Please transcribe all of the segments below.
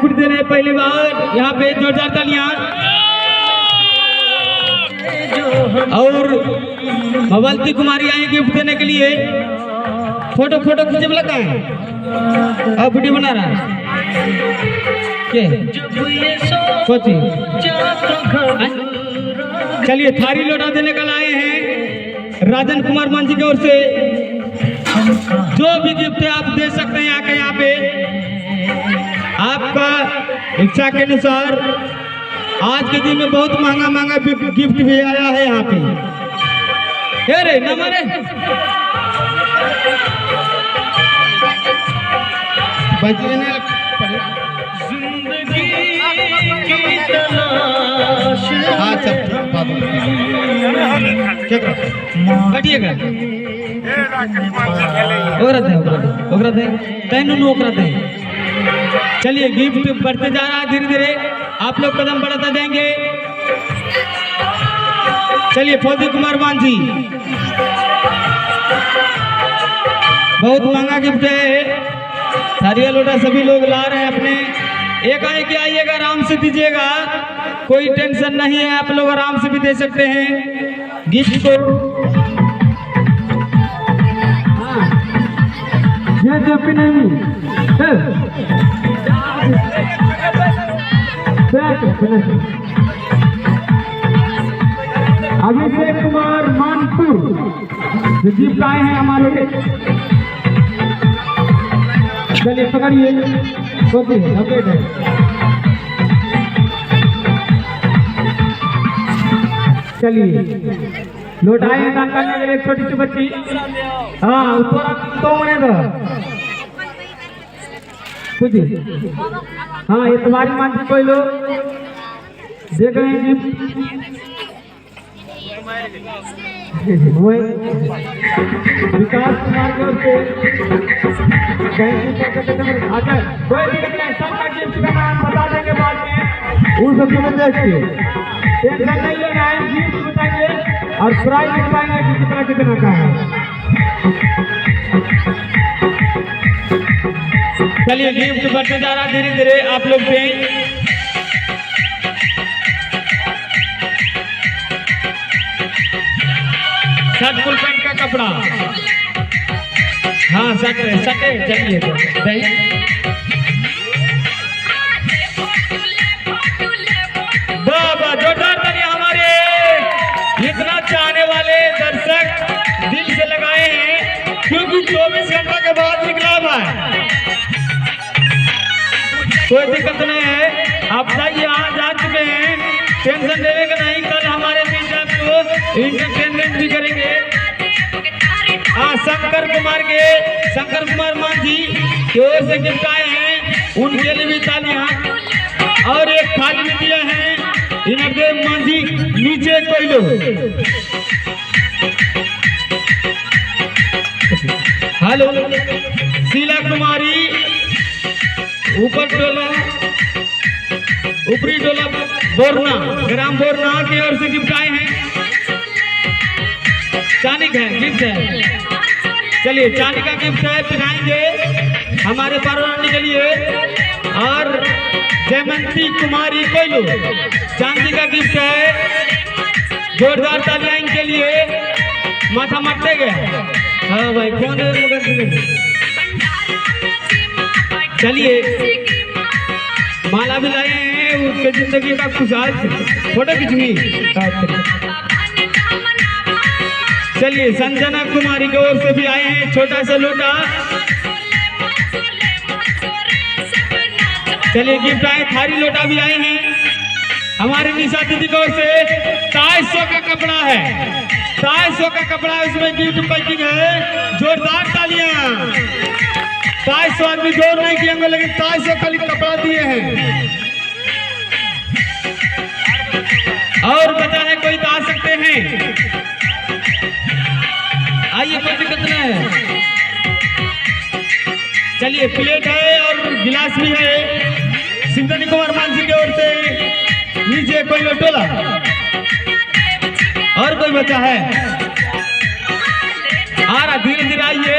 Gift दे रहे हैं पहली बार, यहाँ पे जोरदार तालियां। और भगवती कुमारी आई गिफ्ट देने के लिए। फोटो खींचे लगा है अब वीडियो बना रहा है के कोची। चलिए थारी लोटा देने कल आए हैं राजन कुमार मान जी की ओर से। जो भी गिफ्ट आप दे सकते हैं आके यहाँ पे आपका इच्छा के अनुसार। आज के दिन में बहुत महंगा गिफ्ट भी आया है यहाँ पे। अरे नंबर बैठिएगा चलिए गिफ्ट बढ़ते जा रहा है धीरे धीरे। आप लोग कदम बढ़ाते जाएंगे। चलिए फौजी कुमार मान जी बहुत महंगा गिफ्ट है। थारिया लोटा सभी लोग ला रहे हैं अपने। एक आए कि आइएगा आराम से दीजिएगा, कोई टेंशन नहीं है। आप लोग आराम से भी दे सकते हैं गिफ्ट को। ये जब नहीं अभिषेक कुमार मानपुर गिफ्ट आए हैं हमारे। चलिए पकड़िए अपडेट है। चलिए लौटाए हैं दान करने के लिए एक छोटी सी बच्ची। हाँ ऊपर तो मने दो कुछ। हाँ ये तुम्हारी मान जी कोई लोग देख रहे हैं विकास कुमार की ओर से कोई दिक्कत नहीं। सबका गिफ्ट का नाम बता देंगे बाद में उन सब में देख के टेंशन नहीं लेना है। गिफ्ट बताएंगे और प्राइस बताएंगे कि कितना कितना का है। चलिए गिफ्ट बढ़ते जा रहा धीरे धीरे। आप लोग दें शर्ट फुल पैंट का कपड़ा। हाँ सटे चलिए बाबा जोरदार तालियां हमारे इतना चाहने वाले दर्शक दिल से लगाए हैं क्योंकि 24 घंटा के बाद निकला हुआ है। कोई दिक्कत नहीं है। आप जाइए यहाँ जा चुके हैं, टेंशन लेने का नहीं। कल हमारे बीच आपको इंटरटेनमेंट भी करेंगे। हाँ शंकर कुमार मान जी की ओर से गिफ्ट आए हैं, उनके लिए भी तालियां। और एक थाली में दिया है इनरदेव मान जी नीचे कोई लो। हेलो शीला कुमारी ऊपर टोला ऊपरी टोला बोरना ग्राम बोरना की ओर से गिफ्ट आए हैं। चांदी का गिफ्ट है। चलिए चांदी का गिफ्ट है दिखाएंगे हमारे पार्वती के लिए। और जयमंती कुमारी कोयलू चांदी का गिफ्ट है। जोरदार तालियां इनके लिए। माथा मटते गए। हाँ भाई कौन है? चलिए माला भी लाए हैं उसके जिंदगी का खुशहाल फोटो खिंचनी। चलिए संजना कुमारी की ओर से भी आए हैं छोटा सा लोटा। चलिए गिफ्ट आए थारी लोटा भी आए हैं हमारे निशा दीदी की ओर से। 250 का कपड़ा है। 250 का कपड़ा है, उसमें गिफ्ट पैकिंग है। जोरदार तालियां। 250 आदमी जोर नहीं किएंगे लेकिन 250 का कपड़ा दिए हैं। और बचा है कोई तो आ सकते हैं। आइए कोई दिक्कत नहीं है। चलिए प्लेट है और गिलास भी है। सिंधनी कुमार मान जी की ओर से नीचे कोई लोटोला। और कोई बचा है आ रहा धीरे धीरे। आइए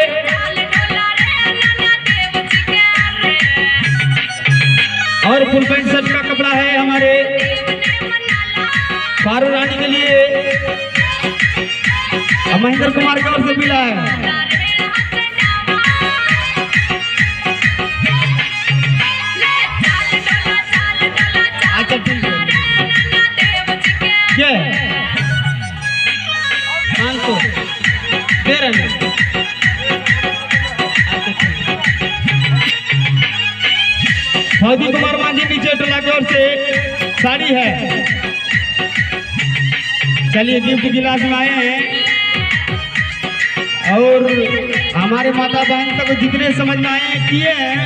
और फुल पैंट शर्ट का कपड़ा है हमारे पारू रानी के लिए, महेंद्र कुमार की ओर से मिला है। अच्छा ठीक है, ये 500 दे रहे हैं। फौजी कुमार मांझी नीचे टोला की ओर से साड़ी है। चलिए गिफ्ट गिलास में आए हैं और हमारे माता बहन तक जितने समझ में आए हैं किए हैं,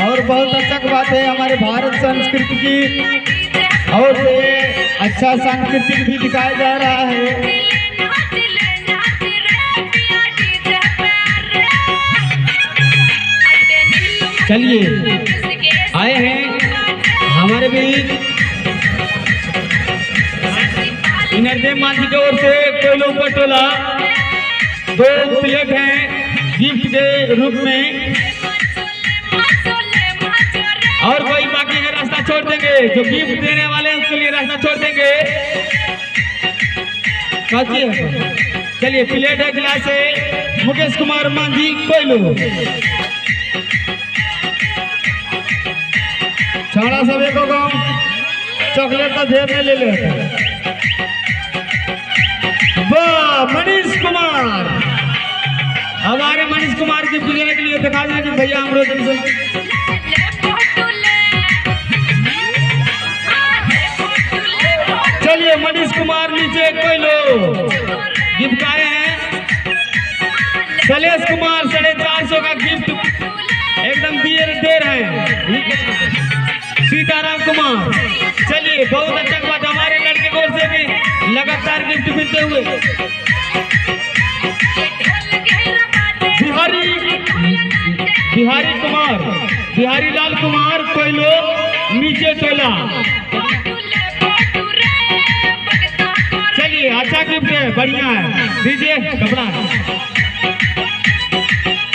और बहुत अच्छा बात है हमारे भारत संस्कृति की और से अच्छा सांस्कृतिक भी दिखाया जा रहा है। चलिए आए हैं हमारे भी नरदेव मांझी की ओर से कोयलों पर टोला 2 प्लेट हैं गिफ्ट के रूप में, और कोई बाकी का रास्ता छोड़ देंगे, जो गिफ्ट देने वाले हैं उसके लिए रास्ता छोड़ देंगे। चलिए प्लेट है, गिलास है, मुकेश कुमार मांझी कोयलो। छाड़ा सभी को चॉकलेट का जेब में ले ले। वाह मनीष कुमार, हमारे मनीष कुमार की पूजने के लिए दिखा दें कि भैया हम रोज चलिए मनीष कुमार नीचे कोई लो गिफ्ट आए हैं। शैलेश कुमार 450 का गिफ्ट एकदम दे रहे हैं। सीताराम कुमार, चलिए बहुत अच्छा बात, हमारे लड़के की ओर से भी लगातार गिफ्ट मिलते हुए। बिहारी लाल कुमार कोयलो नीचे टोला। चलिए अच्छा गिफ्ट है, बढ़िया है, दीजिए कपड़ा।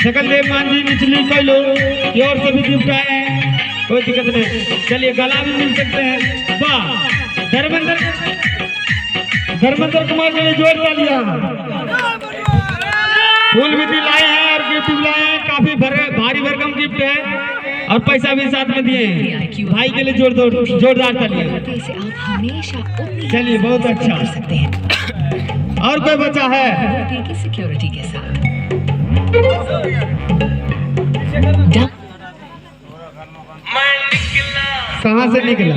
सकल देव मांझी निचली कोयलो की ओर से भी गिफ्ट आए हैं, कोई दिक्कत नहीं। चलिए गला भी मिल सकते हैं। वाह धर्मेंद्र कुमार के लिए जोर लिया, फूल भी दिलाए हैं और गिफ्ट भी लाए हैं, काफी भारी भरकम गिफ्ट है और पैसा भी साथ में दिए हैं। भाई के लिए जोरदार तालियां। चलिए बहुत अच्छा। और कोई बच्चा है सिक्योरिटी के साथ कहाँ से निकला?